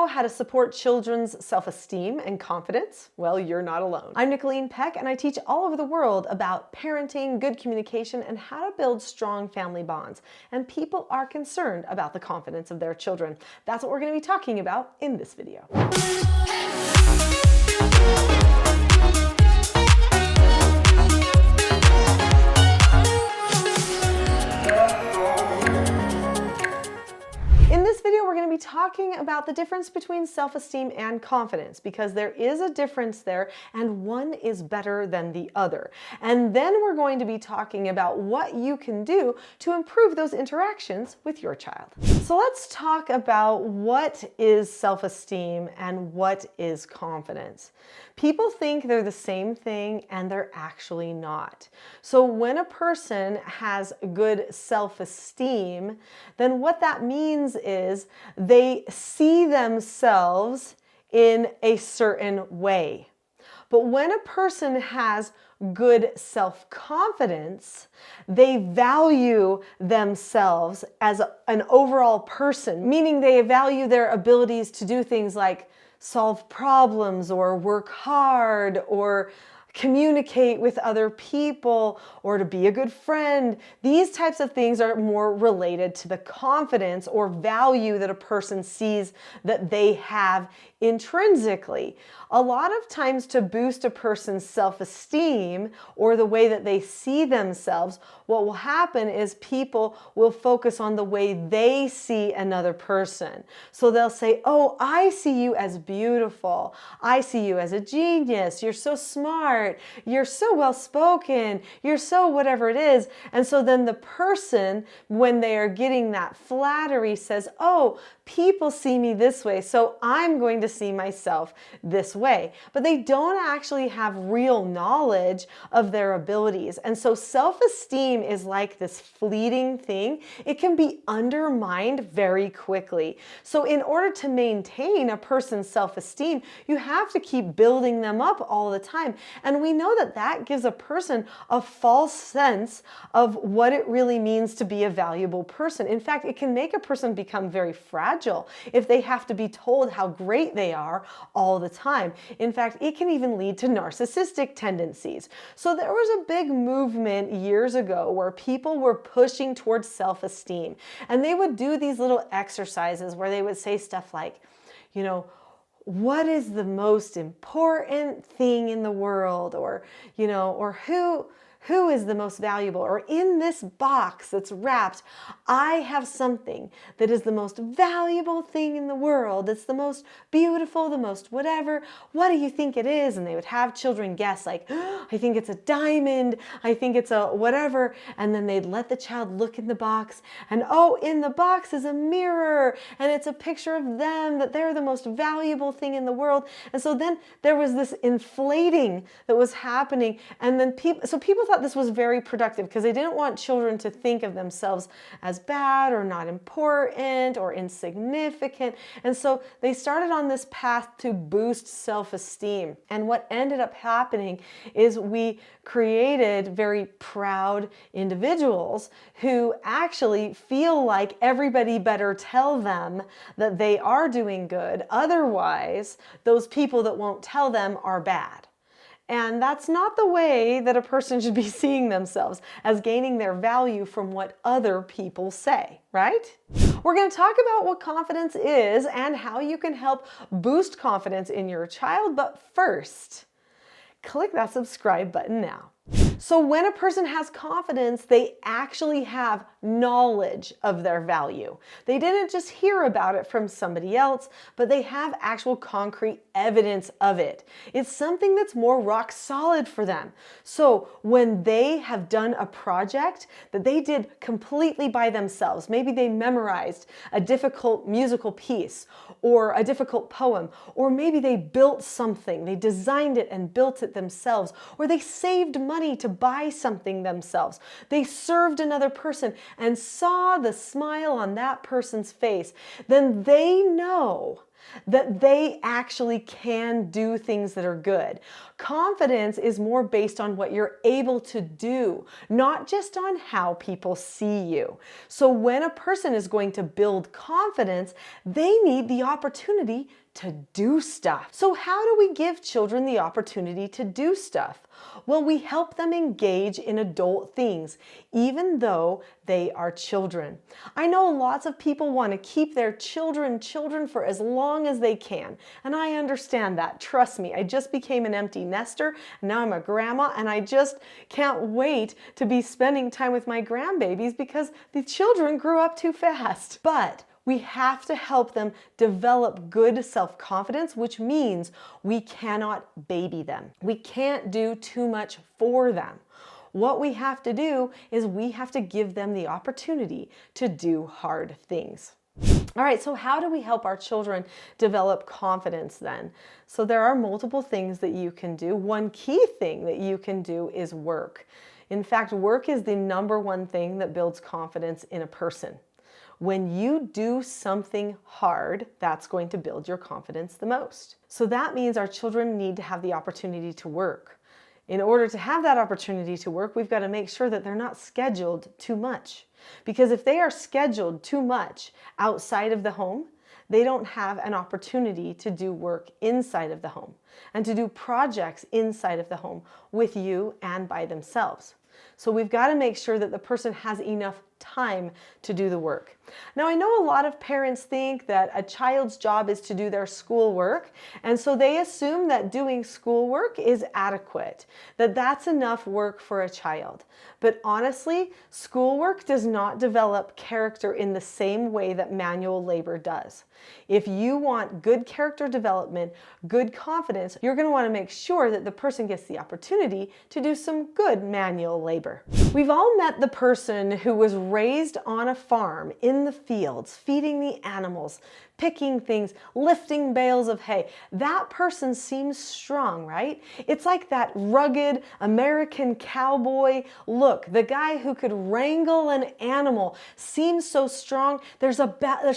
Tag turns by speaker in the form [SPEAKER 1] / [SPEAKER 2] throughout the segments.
[SPEAKER 1] how to support children's self-esteem and confidence? Well, you're not alone. I'm Nicholeen Peck, and I teach all over the world about parenting, good communication, and how to build strong family bonds. And people are concerned about the confidence of their children. That's what we're going to be talking about in this video. In this video, we're going to be talking about the difference between self-esteem and confidence, because there is a difference there and one is better than the other. And then we're going to be talking about what you can do to improve those interactions with your child. So let's talk about what is self-esteem and what is confidence. People think they're the same thing and they're actually not. So when a person has good self-esteem, then what that means is they see themselves in a certain way. But when a person has good self-confidence, they value themselves as an overall person, meaning they value their abilities to do things like solve problems or work hard or communicate with other people or to be a good friend. These types of things are more related to the confidence or value that a person sees that they have intrinsically. A lot of times, to boost a person's self-esteem or the way that they see themselves, what will happen is people will focus on the way they see another person. So they'll say, oh, I see you as beautiful. I see you as a genius. You're so smart. You're so well-spoken. You're so whatever it is. And so then the person, when they are getting that flattery, says, oh, people see me this way, so I'm going to see myself this way. But they don't actually have real knowledge of their abilities. And so self-esteem is like this fleeting thing. It can be undermined very quickly. So in order to maintain a person's self-esteem, you have to keep building them up all the time. And we know that that gives a person a false sense of what it really means to be a valuable person. In fact, it can make a person become very fragile if they have to be told how great they are all the time. In fact, it can even lead to narcissistic tendencies. So there was a big movement years ago where people were pushing towards self-esteem, and they would do these little exercises where they would say stuff like, you know, what is the most important thing in the world? Or, you know, or who is the most valuable? Or in this box that's wrapped, I have something that is the most valuable thing in the world. It's the most beautiful, the most whatever. What do you think it is? And they would have children guess, like, oh, I think it's a diamond. I think it's a whatever. And then they'd let the child look in the box, and oh, in the box is a mirror, and it's a picture of them, that they're the most valuable thing in the world. And so then there was this inflating that was happening. And then people thought this was very productive because they didn't want children to think of themselves as bad or not important or insignificant. And so they started on this path to boost self-esteem. And what ended up happening is we created very proud individuals who actually feel like everybody better tell them that they are doing good. Otherwise, those people that won't tell them are bad. And that's not the way that a person should be seeing themselves, as gaining their value from what other people say, right? We're going to talk about what confidence is and how you can help boost confidence in your child. But first, click that subscribe button now. So when a person has confidence, they actually have knowledge of their value. They didn't just hear about it from somebody else, but they have actual concrete evidence of it. It's something that's more rock solid for them. So when they have done a project that they did completely by themselves, maybe they memorized a difficult musical piece or a difficult poem, or maybe they built something, they designed it and built it themselves, or they saved money to buy something themselves. They served another person and saw the smile on that person's face. Then they know that they actually can do things that are good. Confidence is more based on what you're able to do, not just on how people see you. So when a person is going to build confidence, they need the opportunity to do stuff. So how do we give children the opportunity to do stuff? Well, we help them engage in adult things, even though they are children. I know lots of people want to keep their children for as long as they can, and I understand that. Trust me, I just became an empty nester, now I'm a grandma, and I just can't wait to be spending time with my grandbabies because the children grew up too fast. But we have to help them develop good self-confidence, which means we cannot baby them. We can't do too much for them. What we have to do is we have to give them the opportunity to do hard things. All right, so how do we help our children develop confidence then? So there are multiple things that you can do. One key thing that you can do is work. In fact, work is the #1 thing that builds confidence in a person. When you do something hard, that's going to build your confidence the most. So that means our children need to have the opportunity to work. In order to have that opportunity to work, we've got to make sure that they're not scheduled too much. Because if they are scheduled too much outside of the home, they don't have an opportunity to do work inside of the home and to do projects inside of the home with you and by themselves. So we've got to make sure that the person has enough time to do the work. Now, I know a lot of parents think that a child's job is to do their schoolwork, and so they assume that doing schoolwork is adequate, that that's enough work for a child. But honestly, schoolwork does not develop character in the same way that manual labor does. If you want good character development, good confidence, you're going to want to make sure that the person gets the opportunity to do some good manual labor. We've all met the person who was raised on a farm in the fields, feeding the animals, picking things, lifting bales of hay. That person seems strong, right? It's like that rugged American cowboy look. The guy who could wrangle an animal seems so strong. There's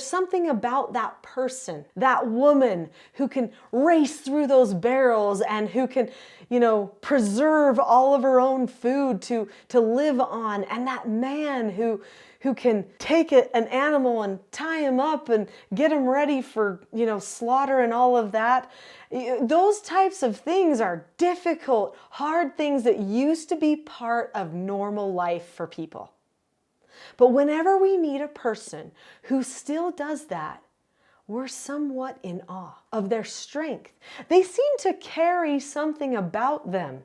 [SPEAKER 1] something about that person, that woman who can race through those barrels and who can, preserve all of her own food to live on. And that man who can take an animal and tie him up and get him ready for, slaughter and all of that. Those types of things are difficult, hard things that used to be part of normal life for people. But whenever we meet a person who still does that, we're somewhat in awe of their strength. They seem to carry something about them,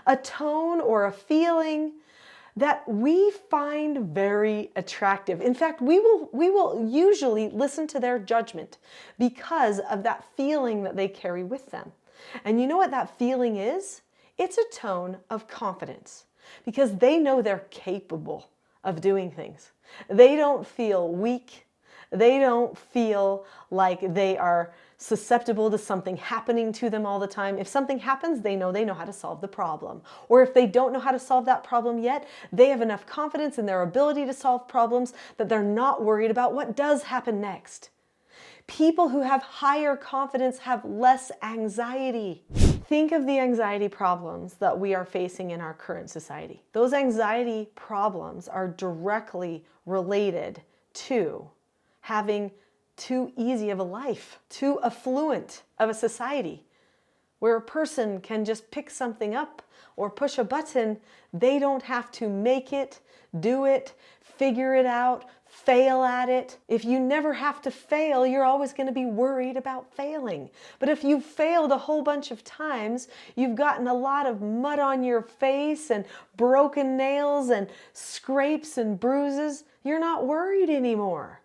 [SPEAKER 1] a tone or a feeling that we find very attractive. In fact, we will usually listen to their judgment because of that feeling that they carry with them. And you know what that feeling is? It's a tone of confidence because they know they're capable of doing things. They don't feel weak. They don't feel like they are susceptible to something happening to them all the time. If something happens, they know how to solve the problem. Or if they don't know how to solve that problem yet, they have enough confidence in their ability to solve problems that they're not worried about what does happen next. People who have higher confidence have less anxiety. Think of the anxiety problems that we are facing in our current society. Those anxiety problems are directly related to having too easy of a life, too affluent of a society, where a person can just pick something up or push a button. They don't have to make it, do it, figure it out, fail at it. If you never have to fail, you're always going to be worried about failing. But if you've failed a whole bunch of times, you've gotten a lot of mud on your face and broken nails and scrapes and bruises, you're not worried anymore.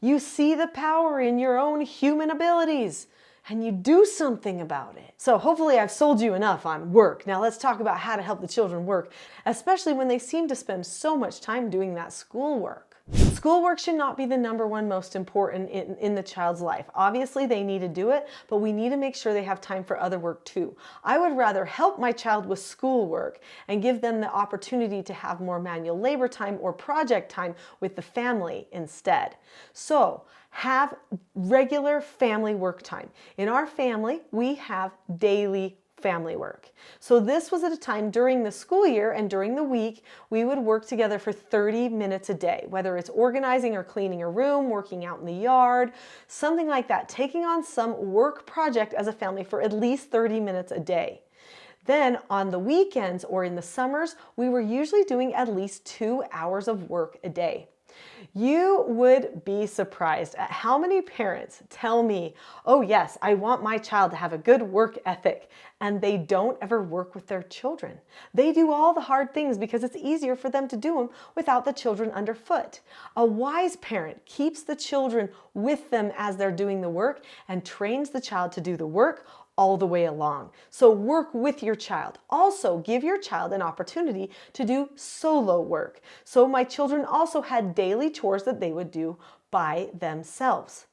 [SPEAKER 1] You see the power in your own human abilities and you do something about it. So hopefully I've sold you enough on work. Now let's talk about how to help the children work, especially when they seem to spend so much time doing that schoolwork. Schoolwork should not be the number one most important in the child's life. Obviously, they need to do it, but we need to make sure they have time for other work too. I would rather help my child with schoolwork and give them the opportunity to have more manual labor time or project time with the family instead. So, have regular family work time. In our family, we have daily family work. So this was at a time during the school year and during the week, we would work together for 30 minutes a day, whether it's organizing or cleaning a room, working out in the yard, something like that, taking on some work project as a family for at least 30 minutes a day. Then on the weekends or in the summers, we were usually doing at least 2 hours of work a day. You would be surprised at how many parents tell me, oh yes, I want my child to have a good work ethic, and they don't ever work with their children. They do all the hard things because it's easier for them to do them without the children underfoot. A wise parent keeps the children with them as they're doing the work and trains the child to do the work all the way along. So work with your child. Also, give your child an opportunity to do solo work. So my children also had daily chores that they would do by themselves.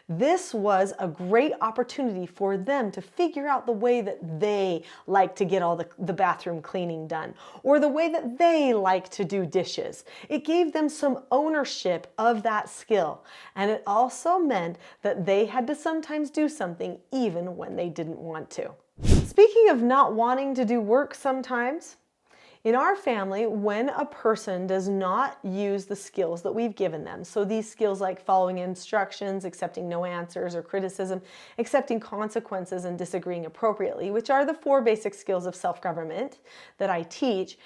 [SPEAKER 1] This was a great opportunity for them to figure out the way that they like to get all the bathroom cleaning done, or the way that they like to do dishes. It gave them some ownership of that skill, and it also meant that they had to sometimes do something even when they didn't want to. Speaking of not wanting to do work sometimes, in our family, when a person does not use the skills that we've given them, so these skills like following instructions, accepting no answers or criticism, accepting consequences, and disagreeing appropriately, which are the 4 basic skills of self-government that I teach,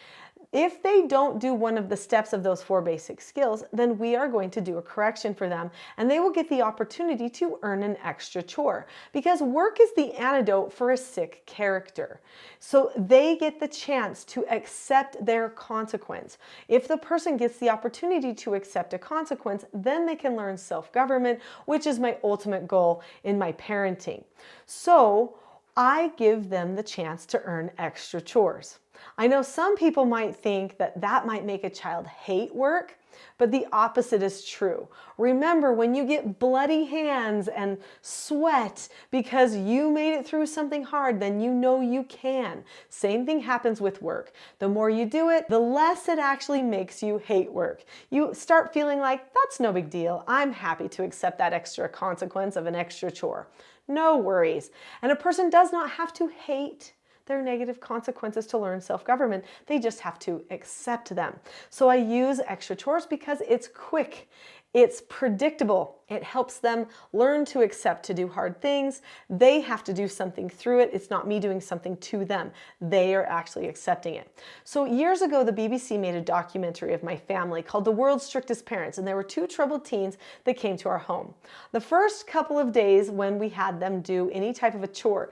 [SPEAKER 1] if they don't do one of the steps of those 4 basic skills, then we are going to do a correction for them, and they will get the opportunity to earn an extra chore, because work is the antidote for a sick character. So they get the chance to accept their consequence. If the person gets the opportunity to accept a consequence, then they can learn self-government, which is my ultimate goal in my parenting. So I give them the chance to earn extra chores. I know some people might think that that might make a child hate work, but the opposite is true. Remember, when you get bloody hands and sweat because you made it through something hard, then you know you can. Same thing happens with work. The more you do it, the less it actually makes you hate work. You start feeling like, that's no big deal. I'm happy to accept that extra consequence of an extra chore. No worries. And a person does not have to hate their negative consequences to learn self-government. They just have to accept them. So I use extra chores because it's quick, it's predictable. It helps them learn to accept to do hard things. They have to do something through it. It's not me doing something to them. They are actually accepting it. So years ago, the BBC made a documentary of my family called The World's Strictest Parents, and there were 2 troubled teens that came to our home. The first couple of days when we had them do any type of a chore,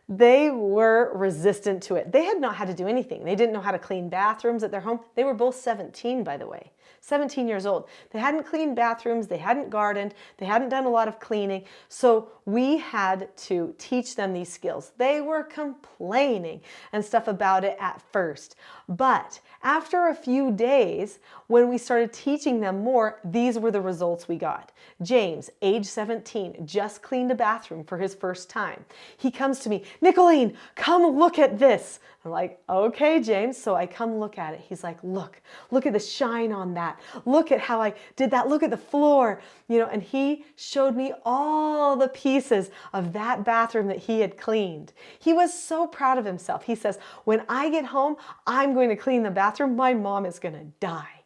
[SPEAKER 1] they were resistant to it. They had not had to do anything. They didn't know how to clean bathrooms at their home. They were both 17, by the way. 17 years old. They hadn't cleaned bathrooms, they hadn't gardened, they hadn't done a lot of cleaning, so we had to teach them these skills. They were complaining and stuff about it at first, but after a few days, when we started teaching them more, these were the results we got. James, age 17, just cleaned a bathroom for his first time. He comes to me, Nicholeen, come look at this. I'm like, okay, James. So I come look at it. He's like, look at the shine on that. Look at how I did that. Look at the floor, and he showed me all the pieces of that bathroom that he had cleaned. He was so proud of himself. He says, when I get home, I'm going to clean the bathroom. My mom is going to die.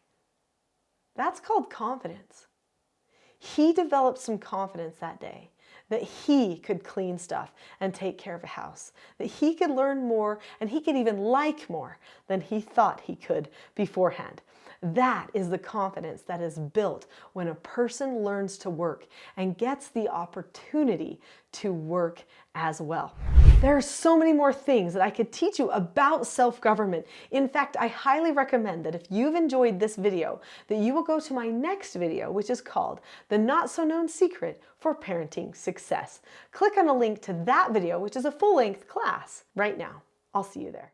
[SPEAKER 1] That's called confidence. He developed some confidence that day, that he could clean stuff and take care of a house, that he could learn more and he could even like more than he thought he could beforehand. That is the confidence that is built when a person learns to work and gets the opportunity to work as well. There are so many more things that I could teach you about self-government. In fact, I highly recommend that if you've enjoyed this video, that you will go to my next video, which is called The Not So Known Secret for Parenting Success. Click on a link to that video, which is a full-length class right now. I'll see you there.